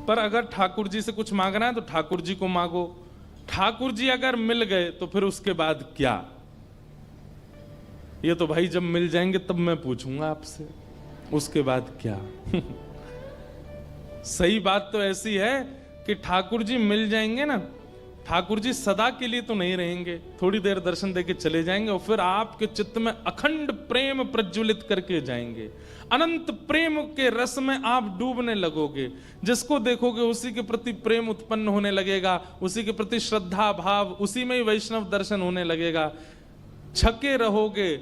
पर अगर ठाकुर जी से कुछ मांगना है तो ठाकुर जी को मांगो। ठाकुर जी अगर मिल गए तो फिर उसके बाद क्या? ये तो भाई जब मिल जाएंगे तब मैं पूछूंगा आपसे, उसके बाद क्या? सही बात तो ऐसी है कि ठाकुर जी मिल जाएंगे ना, ठाकुर जी सदा के लिए तो नहीं रहेंगे, थोड़ी देर दर्शन देके चले जाएंगे और फिर आपके चित्त में अखंड प्रेम प्रज्वलित करके जाएंगे। अनंत प्रेम के रस में आप डूबने लगोगे। जिसको देखोगे उसी के प्रति प्रेम उत्पन्न होने लगेगा, उसी के प्रति श्रद्धा भाव, उसी में ही वैष्णव दर्शन होने लगेगा। छके रहोगे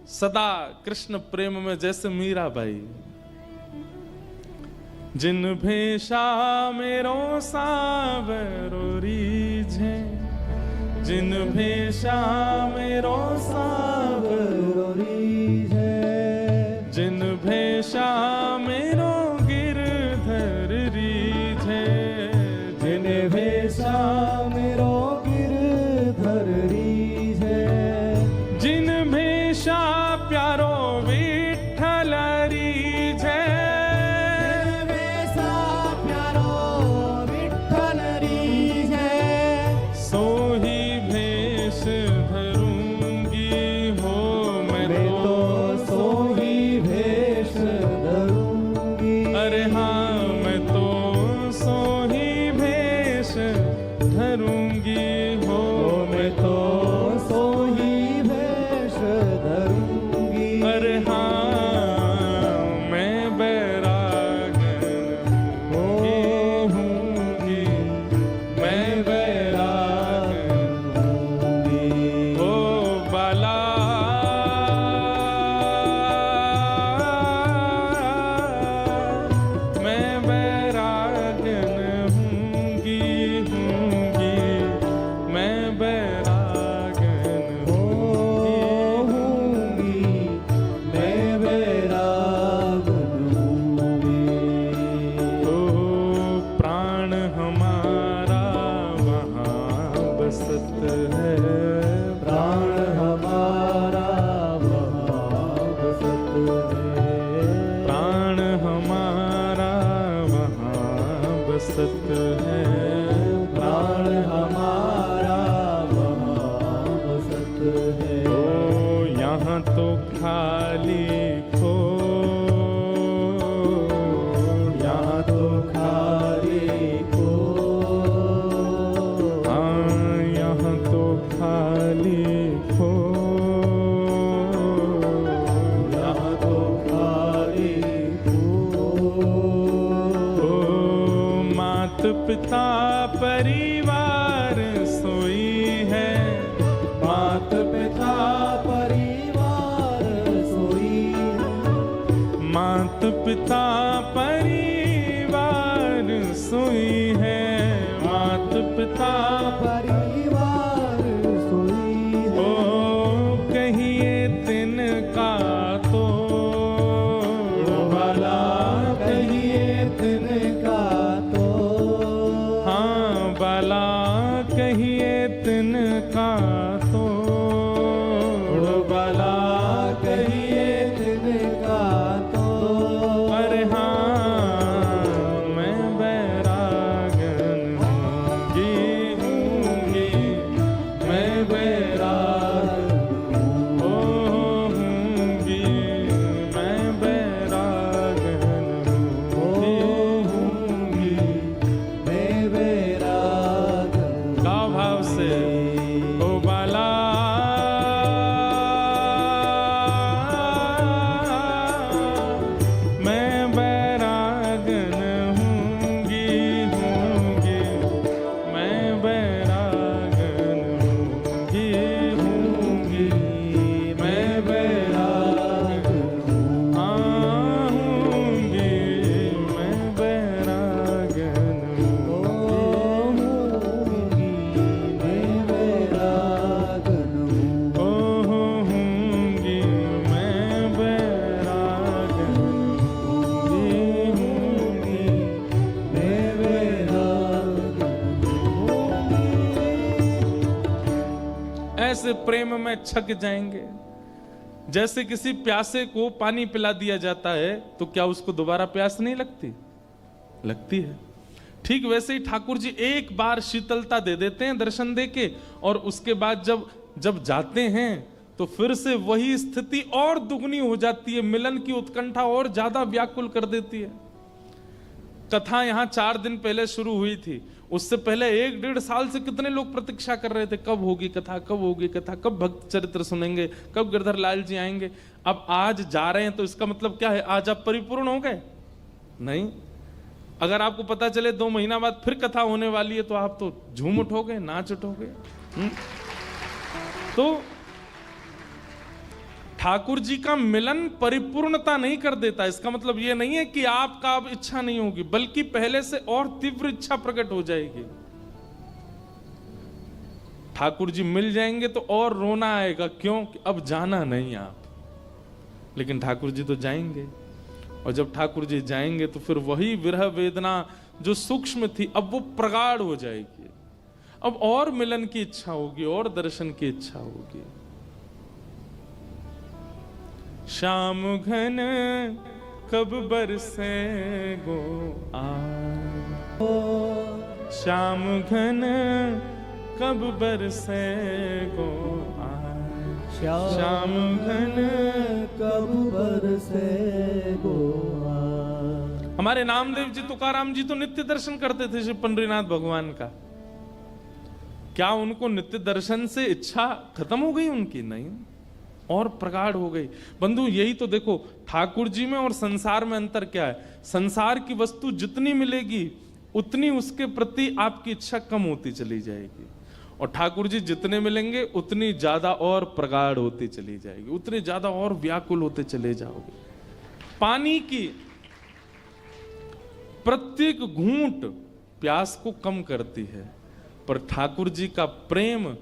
सदा कृष्ण प्रेम में, जैसे मीराबाई। जिन भेषा मेरो सावरो रीझे, जिन भेषा मेरो सावरो रीझे, जिन भेषा मेरो गिरधर रीझे, जिन भेषा मेरो गिरधर रीझे, जिन भेषा प्यारो विठ्ठल रीझे, पिता परिवार सोई है, मात पिता परिवार सोई है, मात पिता परिवार सोई है, मात पिता परिवार सोई है। ओ कहिए तिनका तो भला, कहिए तिनका कहिए तिनका तो भला, कहिए तिनका तो। अरे हाँ मैं बैरागन हूँगी, मैं बैरागन हूँगी, मैं बैरागन हूँगी, मैं बैरागन। भाव से ओ बाला, मैं बैरागन हूँगी, हूँगी, मैं बैरागन हूँगी, हूँगी, मैं बैरागन हूँगी, मैं बैरागन ऐसे प्रेम में छक जाएंगे। जैसे किसी प्यासे को पानी पिला दिया जाता है तो क्या उसको दोबारा प्यास नहीं लगती? लगती है। ठीक वैसे ही ठाकुर जी एक बार शीतलता दे देते हैं दर्शन देके, और उसके बाद जब जाते हैं तो फिर से वही स्थिति और दुगनी हो जाती है, मिलन की उत्कंठा और ज्यादा व्याकुल कर देती है। कथा यहां 4 दिन पहले शुरू हुई थी, उससे पहले 1-1.5 साल से कितने लोग प्रतीक्षा कर रहे थे, कब होगी कथा, कब होगी कथा, कब भक्त चरित्र सुनेंगे, कब गिरधर लाल जी आएंगे। अब आज जा रहे हैं तो इसका मतलब क्या है, आज आप परिपूर्ण हो गए? नहीं। अगर आपको पता चले 2 महीना बाद फिर कथा होने वाली है तो आप तो झूम उठोगे, नाच उठोगे। तो ठाकुर जी का मिलन परिपूर्णता नहीं कर देता। इसका मतलब यह नहीं है कि आपका अब इच्छा नहीं होगी, बल्कि पहले से और तीव्र इच्छा प्रकट हो जाएगी। ठाकुर जी मिल जाएंगे तो और रोना आएगा, क्यों कि अब जाना नहीं आप, लेकिन ठाकुर जी तो जाएंगे, और जब ठाकुर जी जाएंगे तो फिर वही विरह वेदना जो सूक्ष्म थी अब वो प्रगाढ़ हो जाएगी। अब और मिलन की इच्छा होगी, और दर्शन की इच्छा होगी। श्याम घन कब बरसे गो आ, श्याम घन कब बरसे गो आ, श्याम घन कब बरसे गो आ। हमारे नामदेव जी तुकाराम जी तो नित्य दर्शन करते थे श्री पंडरीनाथ भगवान का। क्या उनको नित्य दर्शन से इच्छा खत्म हो गई उनकी? नहीं, और प्रगाढ़ हो गई। बंधु यही तो देखो, ठाकुर जी में और संसार में अंतर क्या है। संसार की वस्तु जितनी मिलेगी उतनी उसके प्रति आपकी इच्छा कम होती चली जाएगी, और ठाकुर जी जितने मिलेंगे उतनी ज्यादा और प्रगाढ़ होती चली जाएगी, उतने ज्यादा और व्याकुल होते चले जाओगे। पानी की प्रत्येक घूंट प्यास को कम करती है, पर ठाकुर जी का प्रेम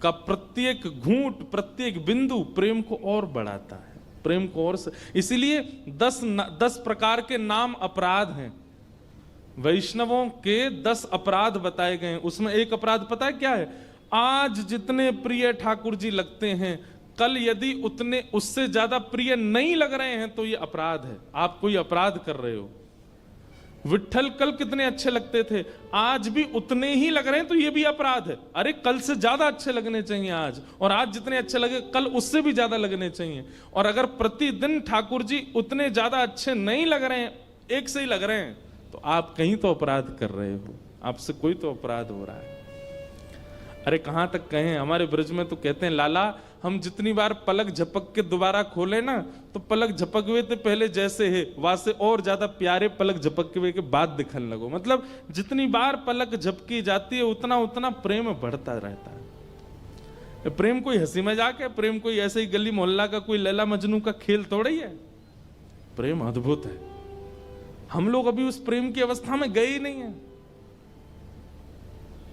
का प्रत्येक घूंट, प्रत्येक बिंदु प्रेम को और बढ़ाता है, प्रेम को और। इसीलिए 10 प्रकार के नाम अपराध हैं। वैष्णवों के 10 अपराध बताए गए हैं। उसमें एक अपराध पता है क्या है? आज जितने प्रिय ठाकुर जी लगते हैं, कल यदि उतने उससे ज्यादा प्रिय नहीं लग रहे हैं तो ये अपराध है, आप कोई अपराध कर रहे हो। विट्ठल कल कितने अच्छे लगते थे, आज भी उतने ही लग रहे हैं तो ये भी अपराध है। अरे कल से ज्यादा अच्छे लगने चाहिए आज, और आज जितने अच्छे लगे कल उससे भी ज्यादा लगने चाहिए। और अगर प्रतिदिन ठाकुर जी उतने ज्यादा अच्छे नहीं लग रहे हैं, एक से ही लग रहे हैं, तो आप कहीं तो अपराध कर रहे हो, आपसे कोई तो अपराध हो रहा है। अरे कहां तक कहें, हमारे ब्रज में तो कहते हैं लाला हम जितनी बार पलक झपक के दोबारा खोले ना, तो पलक झपक हुए थे पहले जैसे है वहां और ज्यादा प्यारे पलक झपक के बाद दिखने लगो। मतलब जितनी बार पलक झपकी जाती है उतना उतना प्रेम बढ़ता रहता है। प्रेम कोई हंसी मजाक है, प्रेम कोई ऐसे ही गली मोहल्ला का कोई लैला मजनू का खेल थोड़ा ही है। प्रेम अद्भुत है। हम लोग अभी उस प्रेम की अवस्था में गए ही नहीं है।